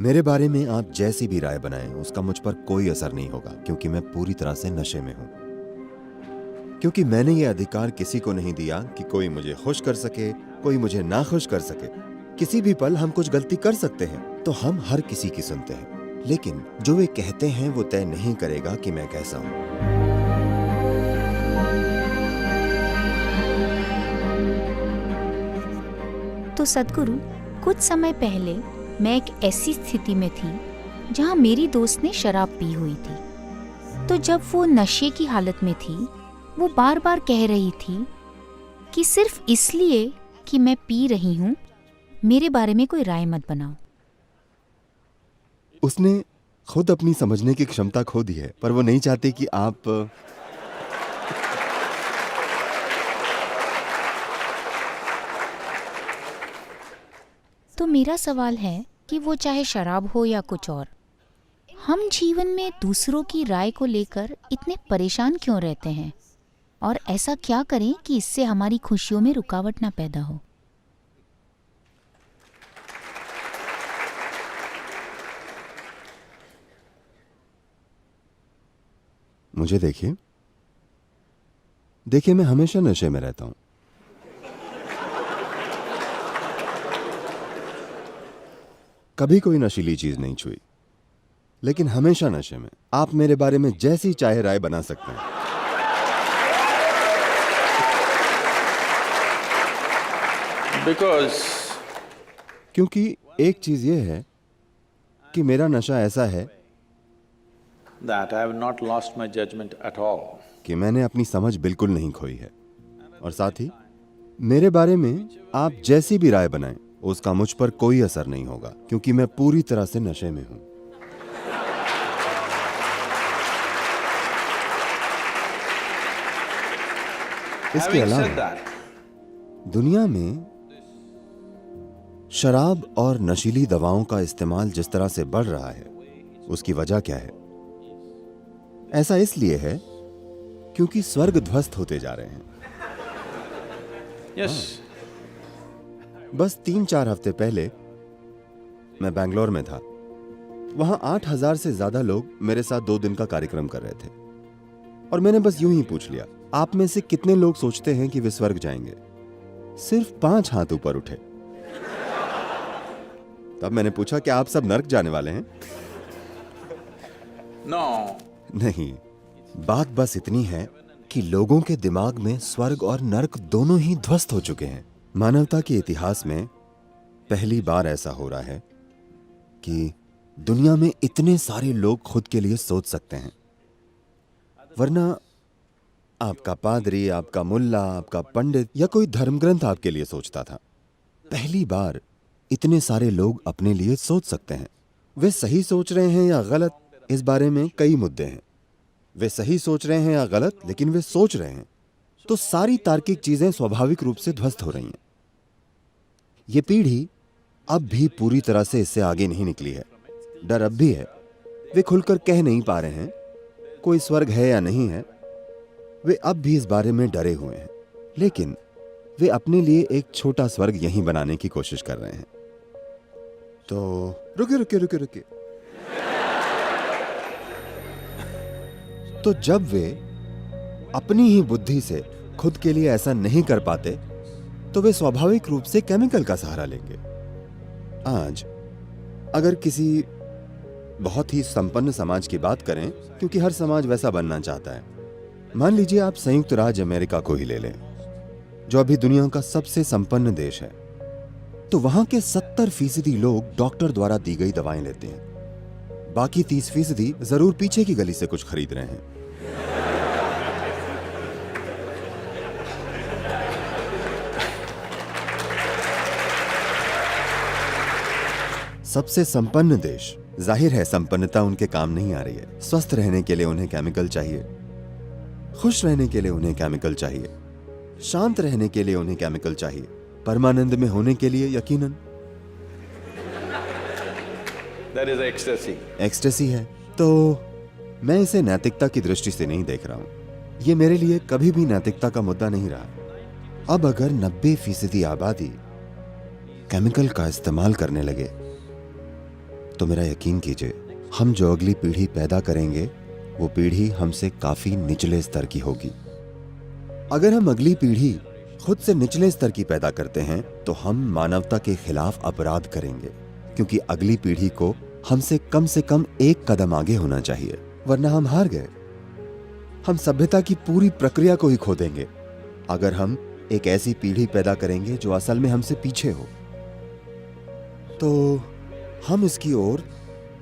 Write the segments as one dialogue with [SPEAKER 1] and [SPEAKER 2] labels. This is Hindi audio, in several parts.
[SPEAKER 1] मेरे बारे में आप जैसी भी राय बनाएं उसका मुझ पर कोई असर नहीं होगा, क्योंकि मैं पूरी तरह से नशे में हूं। क्योंकि मैंने ये अधिकार किसी को नहीं दिया कि कोई मुझे खुश कर सके, कोई मुझे नाखुश कर सके। किसी भी पल हम कुछ गलती कर सकते हैं, तो हम हर किसी की सुनते हैं, लेकिन जो वे कहते हैं वो तय नहीं करेगा कि मैं कैसा हूं।
[SPEAKER 2] तो सद्गुरु, कुछ समय पहले मैं एक ऐसी स्थिति में थी जहां मेरी दोस्त ने शराब पी हुई थी। तो जब वो नशे की हालत में थी, वो बार बार कह रही थी कि सिर्फ इसलिए कि मैं पी रही हूँ, मेरे बारे में कोई राय मत बनाओ।
[SPEAKER 1] उसने खुद अपनी समझने की क्षमता खो दी है, पर वो नहीं चाहती कि आप
[SPEAKER 2] तो मेरा सवाल है कि वो चाहे शराब हो या कुछ और, हम जीवन में दूसरों की राय को लेकर इतने परेशान क्यों रहते हैं, और ऐसा क्या करें कि इससे हमारी खुशियों में रुकावट ना पैदा हो।
[SPEAKER 1] मुझे देखिए मैं हमेशा नशे में रहता हूं। कभी कोई नशीली चीज नहीं छुई, लेकिन हमेशा नशे में। आप मेरे बारे में जैसी चाहे राय बना सकते हैं। क्योंकि एक चीज यह है कि मेरा नशा ऐसा है
[SPEAKER 3] that I have not lost my judgment at all.
[SPEAKER 1] कि मैंने अपनी समझ बिल्कुल नहीं खोई है, और साथ ही मेरे बारे में आप जैसी भी राय बनाएं उसका मुझ पर कोई असर नहीं होगा, क्योंकि मैं पूरी तरह से नशे में हूं। इसके
[SPEAKER 3] Having said
[SPEAKER 1] अलावा
[SPEAKER 3] that,
[SPEAKER 1] दुनिया में शराब और नशीली दवाओं का इस्तेमाल जिस तरह से बढ़ रहा है, उसकी वजह क्या है? ऐसा इसलिए है क्योंकि स्वर्ग ध्वस्त होते जा रहे हैं।
[SPEAKER 3] yes,
[SPEAKER 1] बस 3-4 हफ्ते पहले मैं बैंगलोर में था। वहां 8,000 से ज्यादा लोग मेरे साथ 2 दिन का कार्यक्रम कर रहे थे, और मैंने बस यूं ही पूछ लिया, आप में से कितने लोग सोचते हैं कि वे स्वर्ग जाएंगे? सिर्फ 5 हाथ ऊपर उठे। तब मैंने पूछा, क्या आप सब नर्क जाने वाले हैं?
[SPEAKER 3] no,
[SPEAKER 1] नहीं, बात बस इतनी है कि लोगों के दिमाग में स्वर्ग और नर्क दोनों ही ध्वस्त हो चुके हैं। मानवता के इतिहास में पहली बार ऐसा हो रहा है कि दुनिया में इतने सारे लोग खुद के लिए सोच सकते हैं, वरना आपका पादरी, आपका मुल्ला, आपका पंडित या कोई धर्मग्रंथ आपके लिए सोचता था। पहली बार इतने सारे लोग अपने लिए सोच सकते हैं। वे सही सोच रहे हैं या गलत, इस बारे में कई मुद्दे हैं। वे सही सोच रहे हैं या गलत, लेकिन वे सोच रहे हैं, तो सारी तार्किक चीजें स्वाभाविक रूप से ध्वस्त हो रही हैं। ये पीढ़ी अब भी पूरी तरह से इससे आगे नहीं निकली है। डर अब भी है। वे खुलकर कह नहीं पा रहे हैं कोई स्वर्ग है या नहीं है। वे अब भी इस बारे में डरे हुए हैं, लेकिन वे अपने लिए एक छोटा स्वर्ग यहीं बनाने की कोशिश कर रहे हैं। तो रुके। तो जब वे अपनी ही बुद्धि से खुद के लिए ऐसा नहीं कर पाते, तो वे स्वाभाविक रूप से केमिकल का सहारा लेंगे। आज अगर किसी बहुत ही संपन्न समाज की बात करें, क्योंकि हर समाज वैसा बनना चाहता है, मान लीजिए आप संयुक्त राज्य अमेरिका को ही ले लें, जो अभी दुनिया का सबसे संपन्न देश है, तो वहां के 70% लोग डॉक्टर द्वारा दी गई दवाएं लेते हैं। बाकी 30% जरूर पीछे की गली से कुछ खरीद रहे हैं। सबसे संपन्न देश, जाहिर है संपन्नता उनके काम नहीं आ रही है। स्वस्थ रहने के लिए उन्हें केमिकल चाहिए, खुश रहने के लिए उन्हें केमिकल चाहिए, शांत रहने के लिए उन्हें केमिकल चाहिए, परमानंद में होने के लिए यकीनन
[SPEAKER 3] that is ecstasy.
[SPEAKER 1] एक्सटेसी है। तो मैं इसे नैतिकता की दृष्टि से नहीं देख रहा हूं। यह मेरे लिए कभी भी नैतिकता का मुद्दा नहीं रहा। अब अगर 90% आबादी केमिकल का इस्तेमाल करने लगे, तो मेरा यकीन कीजिए, हम जो अगली पीढ़ी पैदा करेंगे वो पीढ़ी हमसे काफी निचले स्तर की होगी। अगर हम अगली पीढ़ी खुद से निचले स्तर की पैदा करते हैं तो हम मानवता के खिलाफ अपराध करेंगे, क्योंकि अगली पीढ़ी को हमसे कम एक कदम आगे होना चाहिए, वरना हम हार गए। हम सभ्यता की पूरी प्रक्रिया को ही खो देंगे अगर हम एक ऐसी पीढ़ी पैदा करेंगे जो असल में हमसे पीछे हो। तो हम इसकी ओर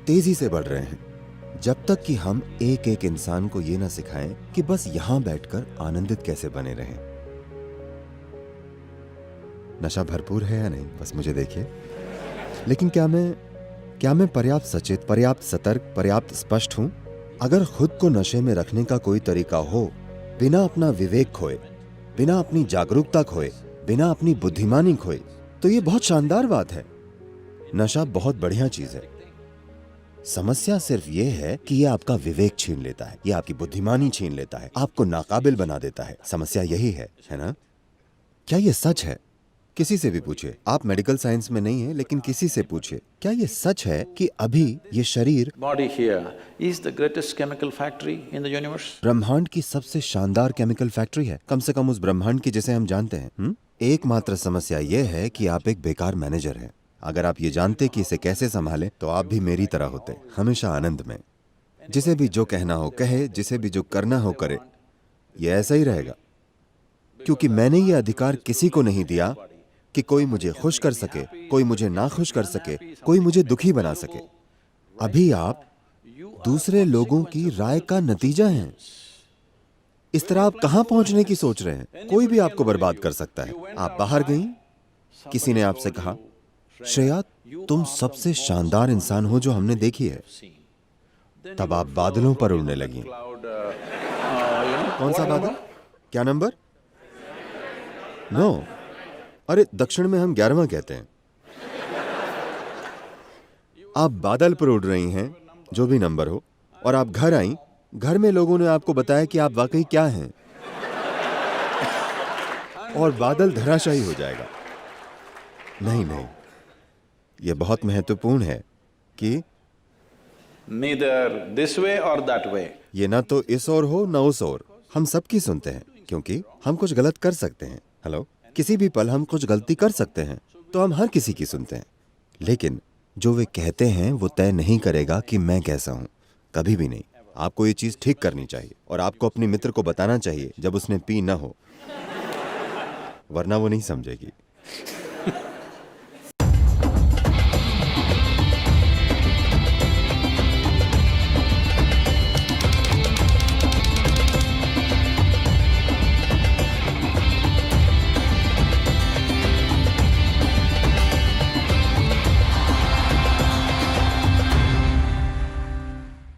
[SPEAKER 1] तेजी से बढ़ रहे हैं, जब तक कि हम एक एक इंसान को यह ना सिखाएं कि बस यहां बैठकर आनंदित कैसे बने रहें। नशा भरपूर है या नहीं, बस मुझे देखिए। लेकिन क्या मैं पर्याप्त सचेत, पर्याप्त सतर्क, पर्याप्त स्पष्ट हूं? अगर खुद को नशे में रखने का कोई तरीका हो, बिना अपना विवेक खोए, बिना अपनी जागरूकता खोए, बिना अपनी बुद्धिमानी खोए, तो ये बहुत शानदार बात है। नशा बहुत बढ़िया चीज है। समस्या सिर्फ ये है कि ये आपका विवेक छीन लेता है, ये आपकी बुद्धिमानी छीन लेता है, आपको नाकाबिल बना देता है। समस्या यही है ना? क्या ये सच है? किसी से भी पूछिए। आप मेडिकल साइंस में नहीं है, लेकिन किसी से पूछिए, क्या ये सच है कि अभी ये शरीर
[SPEAKER 3] Body here is the greatest chemical factory in the universe.
[SPEAKER 1] ब्रह्मांड की सबसे शानदार केमिकल फैक्ट्री है, कम से कम उस ब्रह्मांड की जिसे हम जानते हैं। एकमात्र समस्या ये है कि आप एक बेकार मैनेजर हैं। अगर आप ये जानते कि इसे कैसे संभालें, तो आप भी मेरी तरह होते, हमेशा आनंद में। जिसे भी जो कहना हो कहे, जिसे भी जो करना हो करे। ये ऐसा ही रहेगा, क्योंकि मैंने ये अधिकार किसी को नहीं दिया कि कोई मुझे खुश कर सके, कोई मुझे नाखुश कर सके, कोई मुझे दुखी बना सके। अभी आप दूसरे लोगों की राय का नतीजा हैं। इस तरह आप कहां पहुंचने की सोच रहे हैं? कोई भी आपको बर्बाद कर सकता है। आप बाहर गई, किसी ने आपसे कहा, श्रेया तुम सबसे शानदार इंसान हो जो हमने देखी है। तब आप बादलों पर उड़ने लगी। कौन सा बादल? क्या नंबर? नो, अरे दक्षिण में हम 11वां कहते हैं। आप बादल पर उड़ रही हैं, जो भी नंबर हो, और आप घर आई। घर में लोगों ने आपको बताया कि आप वाकई क्या हैं, और बादल धराशायी हो जाएगा। नहीं, यह बहुत महत्वपूर्ण है कि
[SPEAKER 3] Neither this way or that way.
[SPEAKER 1] ये ना तो इस ओर हो ना उस ओर। हम सबकी सुनते हैं, क्योंकि हम कुछ गलत कर सकते हैं। हेलो, किसी भी पल हम कुछ गलती कर सकते हैं, तो हम हर किसी की सुनते हैं। लेकिन जो वे कहते हैं वो तय नहीं करेगा कि मैं कैसा हूं, कभी भी नहीं। आपको ये चीज ठीक करनी चाहिए, और आपको अपने मित्र को बताना चाहिए जब उसने पी ना हो, वरना वो नहीं समझेगी।